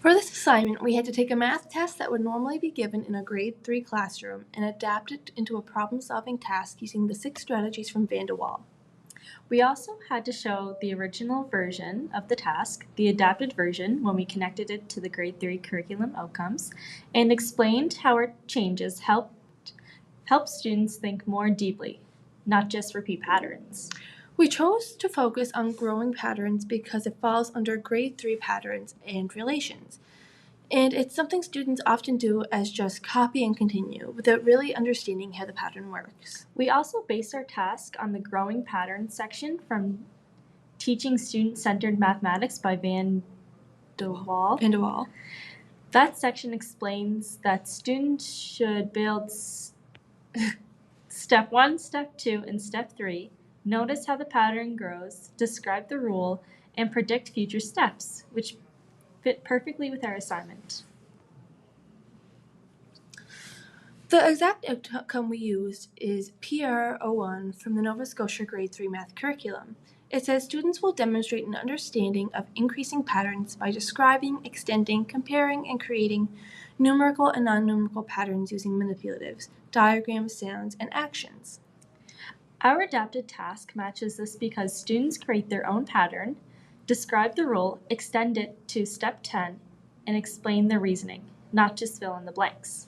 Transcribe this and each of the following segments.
For this assignment, we had to take a math test that would normally be given in a grade 3 classroom and adapt it into a problem-solving task using the 6 strategies from Van de Waal. We also had to show the original version of the task, the adapted version when we connected it to the grade 3 curriculum outcomes, and explained how our changes help students think more deeply, not just repeat patterns. We chose to focus on growing patterns because it falls under grade 3 patterns and relations. And it's something students often do as just copy and continue without really understanding how the pattern works. We also based our task on the growing patterns section from Teaching Student-Centered Mathematics by Van de Waal. That section explains that students should build step 1, step 2, and step 3, notice how the pattern grows, describe the rule, and predict future steps, which fit perfectly with our assignment. The exact outcome we used is PR01 from the Nova Scotia Grade 3 Math curriculum. It says students will demonstrate an understanding of increasing patterns by describing, extending, comparing, and creating numerical and non-numerical patterns using manipulatives, diagrams, sounds, and actions. Our adapted task matches this because students create their own pattern, describe the rule, extend it to step 10, and explain their reasoning, not just fill in the blanks.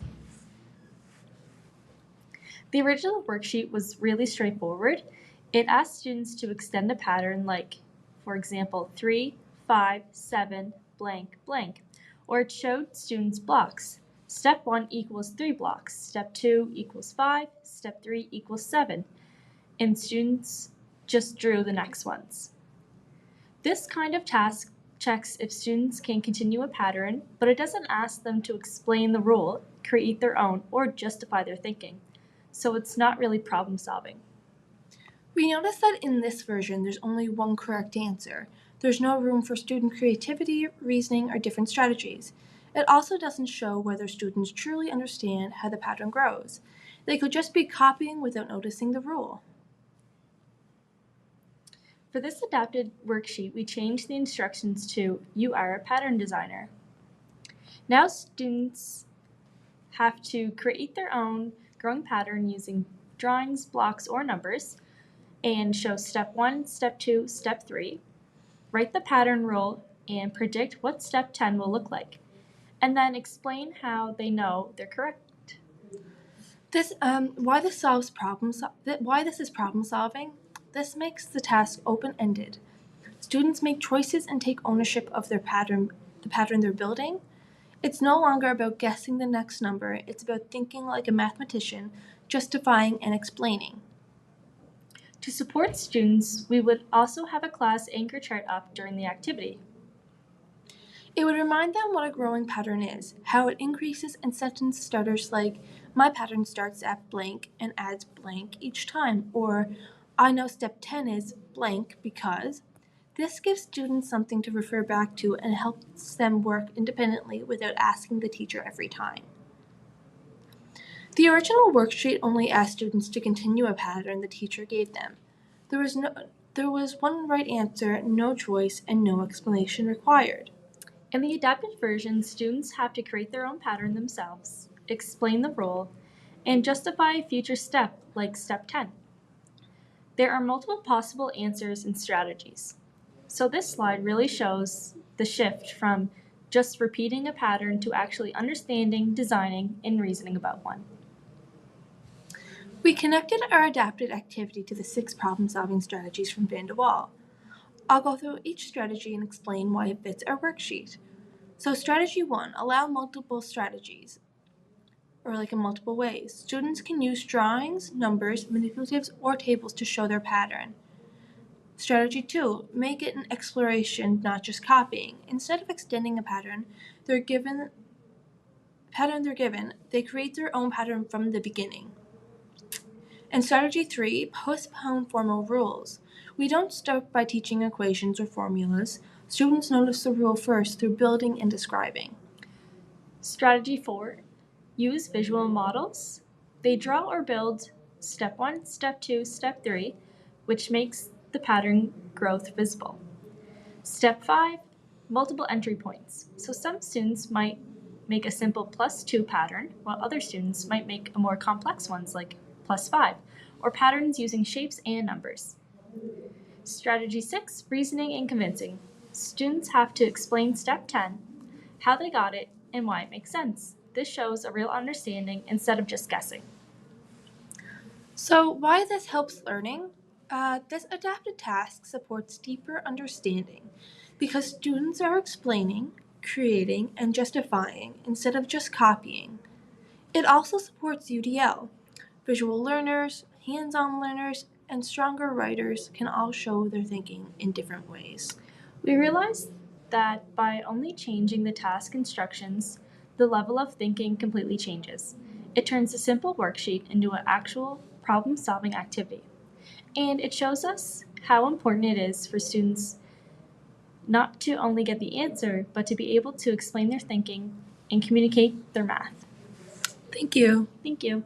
The original worksheet was really straightforward. It asked students to extend a pattern like, for example, 3, 5, 7, blank, blank, or it showed students blocks. Step 1 equals 3 blocks, step 2 equals 5, step 3 equals 7, and students just drew the next ones. This kind of task checks if students can continue a pattern, but it doesn't ask them to explain the rule, create their own, or justify their thinking. So it's not really problem solving. We noticed that in this version, there's only one correct answer. There's no room for student creativity, reasoning, or different strategies. It also doesn't show whether students truly understand how the pattern grows. They could just be copying without noticing the rule. For this adapted worksheet, we changed the instructions to "You are a pattern designer." Now students have to create their own growing pattern using drawings, blocks, or numbers, and show step 1, step 2, step 3, write the pattern rule, and predict what step 10 will look like, and then explain how they know they're correct. Why this is problem solving? This makes the task open-ended. Students make choices and take ownership of the pattern they're building. It's no longer about guessing the next number, it's about thinking like a mathematician, justifying and explaining. To support students, we would also have a class anchor chart up during the activity. It would remind them what a growing pattern is, how it increases, and sentence starters like, my pattern starts at blank and adds blank each time, or I know step 10 is blank because. This gives students something to refer back to and helps them work independently without asking the teacher every time. The original worksheet only asked students to continue a pattern the teacher gave them. There was one right answer, no choice, and no explanation required. In the adapted version, students have to create their own pattern themselves, explain the rule, and justify a future step like step 10. There are multiple possible answers and strategies. So this slide really shows the shift from just repeating a pattern to actually understanding, designing, and reasoning about one. We connected our adapted activity to the 6 problem-solving strategies from Van de Waal. I'll go through each strategy and explain why it fits our worksheet. So strategy 1, allow multiple strategies, or in multiple ways. Students can use drawings, numbers, manipulatives, or tables to show their pattern. Strategy 2, make it an exploration, not just copying. Instead of extending a pattern they're given, they create their own pattern from the beginning. And strategy 3, postpone formal rules. We don't start by teaching equations or formulas. Students notice the rule first through building and describing. Strategy 4, use visual models. They draw or build step 1, step 2, step 3, which makes the pattern growth visible. Step 5, multiple entry points. So some students might make a simple +2 pattern, while other students might make a more complex ones like +5, or patterns using shapes and numbers. Strategy 6, reasoning and convincing. Students have to explain step 10, how they got it, and why it makes sense. This shows a real understanding instead of just guessing. So, why this helps learning? This adapted task supports deeper understanding because students are explaining, creating, and justifying instead of just copying. It also supports UDL. Visual learners, hands on learners, and stronger writers can all show their thinking in different ways. We realized that by only changing the task instructions, the level of thinking completely changes. It turns a simple worksheet into an actual problem-solving activity. And it shows us how important it is for students not to only get the answer, but to be able to explain their thinking and communicate their math. Thank you. Thank you.